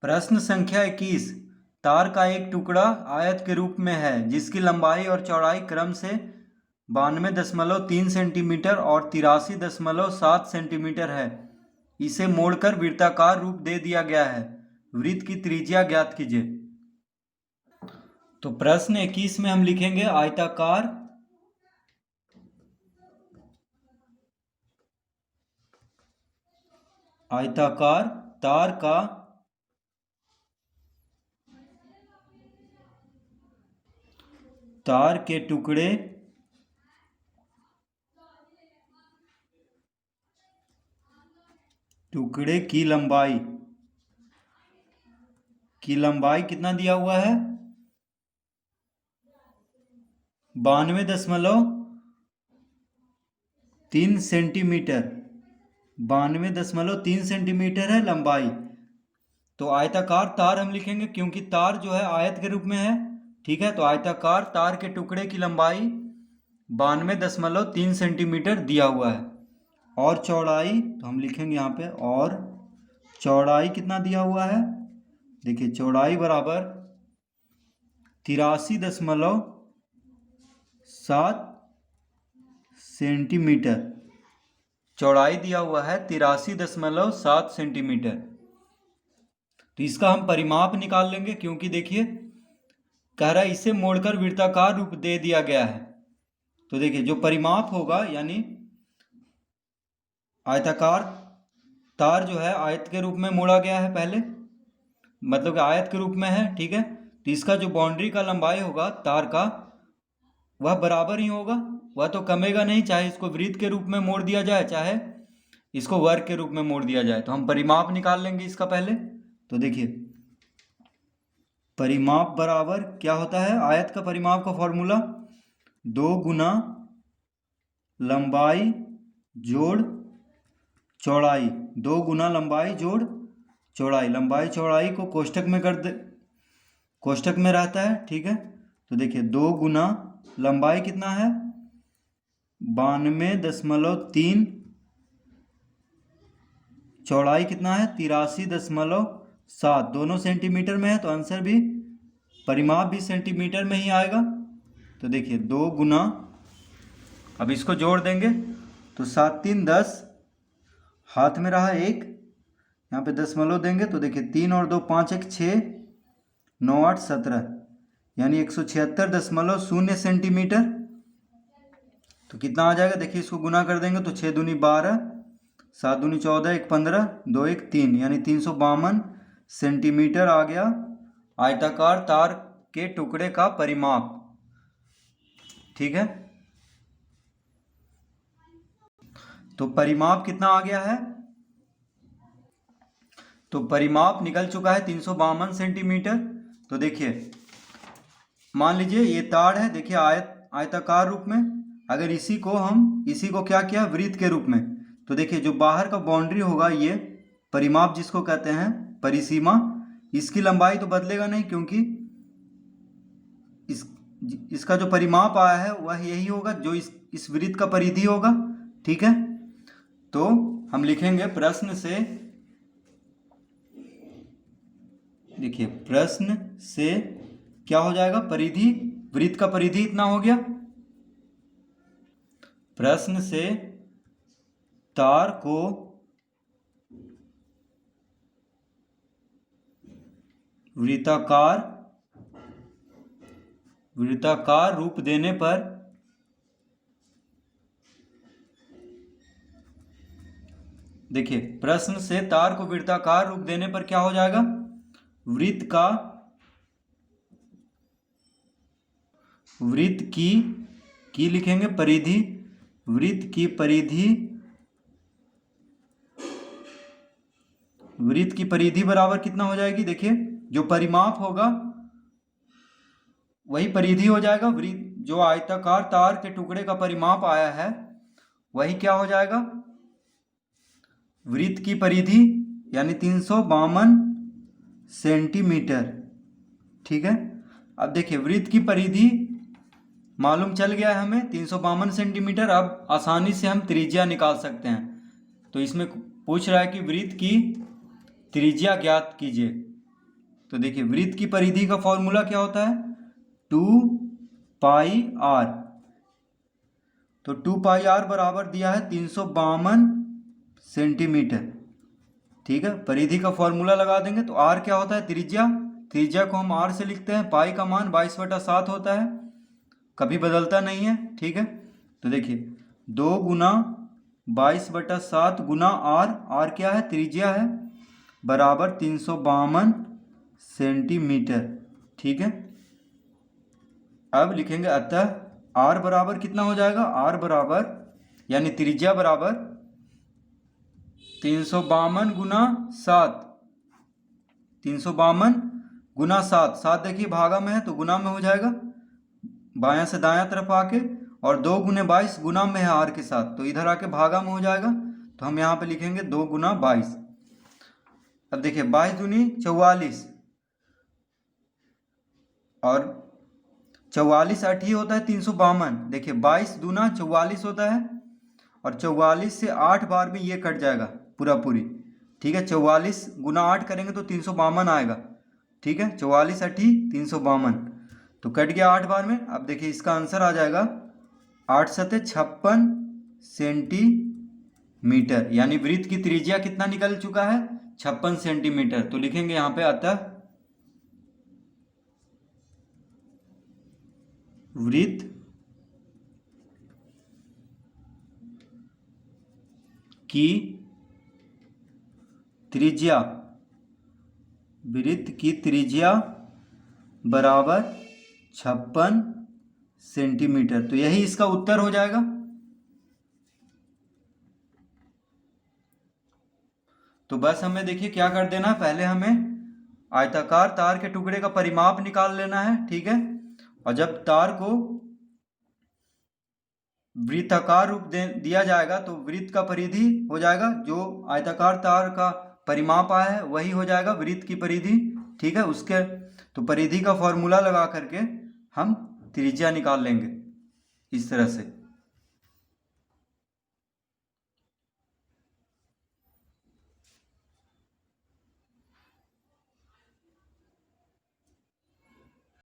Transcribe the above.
प्रश्न संख्या 21। तार का एक टुकड़ा आयत के रूप में है जिसकी लंबाई और चौड़ाई क्रम से 92.3 सेंटीमीटर और 83.7 सेंटीमीटर है। इसे मोड़कर वृत्ताकार रूप दे दिया गया है। वृत्त की त्रिज्या ज्ञात कीजिए। तो प्रश्न 21 में हम लिखेंगे आयताकार तार का तार के टुकड़े की लंबाई कितना दिया हुआ है? 92.3 सेंटीमीटर। 92.3 सेंटीमीटर है लंबाई। तो आयताकार तार हम लिखेंगे क्योंकि तार जो है आयत के रूप में है। ठीक है, तो आयताकार तार के टुकड़े की लंबाई 92.3 सेंटीमीटर दिया हुआ है। और चौड़ाई तो हम लिखेंगे यहाँ पे, और चौड़ाई कितना दिया हुआ है? देखिए चौड़ाई बराबर 83.7 सेंटीमीटर। चौड़ाई दिया हुआ है 83.7 सेंटीमीटर। तो इसका हम परिमाप निकाल लेंगे क्योंकि देखिए कह रहा है इसे मोड़कर वृत्ताकार रूप दे दिया गया है। तो देखिए जो परिमाप होगा, यानी आयताकार तार जो है आयत के रूप में मोड़ा गया है पहले, मतलब कि आयत के रूप में है। ठीक है, तो इसका जो बाउंड्री का लंबाई होगा तार का वह बराबर ही होगा, वह तो कमेगा नहीं, चाहे इसको वृत्त के रूप में मोड़ दिया जाए चाहे इसको वर्ग के रूप में मोड़ दिया जाए। तो हम परिमाप निकाल लेंगे इसका पहले। तो देखिए परिमाप बराबर क्या होता है? आयत का परिमाप का फॉर्मूला 2 गुना लंबाई जोड़ चौड़ाई। 2 गुना लंबाई जोड़ चौड़ाई। लंबाई चौड़ाई को कोष्टक में कर दे, कोष्टक में रहता है। ठीक है, तो देखिए 2 गुना लंबाई कितना है? 92.3। चौड़ाई कितना है? 83.7। दोनों सेंटीमीटर में है तो आंसर भी, परिमाप भी सेंटीमीटर में ही आएगा। तो देखिए 2 गुना, अब इसको जोड़ देंगे तो 7 3 10, हाथ में रहा 1, यहाँ पे दशमलव देंगे तो देखिए 3 और 2 5 1 6 9 8 17, यानी 176.0 सेंटीमीटर। तो कितना आ जाएगा? देखिए इसको गुना कर देंगे तो 6 दूनी 12, 7 दूनी 14, 1 15, 2 1 3, यानी 352 सेंटीमीटर आ गया आयताकार तार के टुकड़े का परिमाप। ठीक है, तो परिमाप कितना आ गया है? तो परिमाप निकल चुका है 352 सेंटीमीटर। तो देखिए मान लीजिए ये तार है, देखिए आयताकार रूप में, अगर इसी को क्या किया? वृत्त के रूप में। तो देखिए जो बाहर का बाउंड्री होगा, ये परिमाप जिसको कहते हैं, परिसीमा, इसकी लंबाई तो बदलेगा नहीं क्योंकि इसका जो परिमाप आया है वह यही होगा जो इस वृत्त का परिधि होगा। ठीक है, तो हम लिखेंगे प्रश्न से, देखिए प्रश्न से क्या हो जाएगा? परिधि, वृत्त का परिधि इतना हो गया। प्रश्न से तार को वृत्ताकार रूप देने पर देखिए प्रश्न से तार को वृत्ताकार रूप देने पर क्या हो जाएगा? वृत्त की लिखेंगे परिधि। वृत्त की परिधि बराबर कितना हो जाएगी? देखिए जो परिमाप होगा वही परिधि हो जाएगा। वृत्त जो आयताकार तार के टुकड़े का परिमाप आया है वही क्या हो जाएगा? वृत्त की परिधि, यानी 352 सेंटीमीटर। ठीक है, अब देखिए वृत्त की परिधि मालूम चल गया है हमें 352 सेंटीमीटर। अब आसानी से हम त्रिज्या निकाल सकते हैं। तो इसमें पूछ रहा है कि वृत्त की त्रिज्या ज्ञात कीजिए। तो देखिए वृत्त की परिधि का फॉर्मूला क्या होता है, 2πr। तो 2πr बराबर दिया है 352 सेंटीमीटर। ठीक है, परिधि का फॉर्मूला लगा देंगे तो r क्या होता है, त्रिज्या। त्रिज्या को हम r से लिखते हैं, पाई का मान 22/7 होता है, कभी बदलता नहीं है। ठीक है, तो देखिए 2 गुना 22/7 गुना r क्या है, त्रिज्या है, बराबर 352 सेंटीमीटर। ठीक है, अब लिखेंगे अतः r बराबर कितना हो जाएगा, r बराबर यानी त्रिज्या बराबर 352 गुना 7, 352 गुना 7, 7 देखिए भागा में है तो गुना में हो जाएगा, बायां से दायां तरफ आके, और 2 गुने 22 गुना में है r के साथ, तो इधर आके भागा में हो जाएगा, तो हम यहाँ पे लिखेंगे 2 गुना 22। अब देखिए 22 दूनी 44, और 44 8 ही होता है 352। देखिए 22 दूना 44 होता है, और 44 से 8 बार में ये कट जाएगा पूरा पूरी। ठीक है, 44 गुना 8 करेंगे तो 352 आएगा। ठीक है, 44 8 352, तो कट गया 8 बार में। अब देखिए इसका आंसर आ जाएगा 8 सते 56 सेंटीमीटर, यानी वृत्त की त्रिज्या कितना निकल चुका है, 56 सेंटीमीटर। तो लिखेंगे यहाँ पे अतः वृत्त की त्रिज्या, वृत्त की त्रिज्या बराबर 56 सेंटीमीटर। तो यही इसका उत्तर हो जाएगा। तो बस हमें देखिए क्या कर देना है, पहले हमें आयताकार तार के टुकड़े का परिमाप निकाल लेना है। ठीक है, और जब तार को वृत्ताकार रूप दिया जाएगा तो वृत्त का परिधि हो जाएगा, जो आयताकार तार का परिमाप आया है वही हो जाएगा वृत्त की परिधि। ठीक है, उसके तो परिधि का फॉर्मूला लगा करके हम त्रिज्या निकाल लेंगे इस तरह से।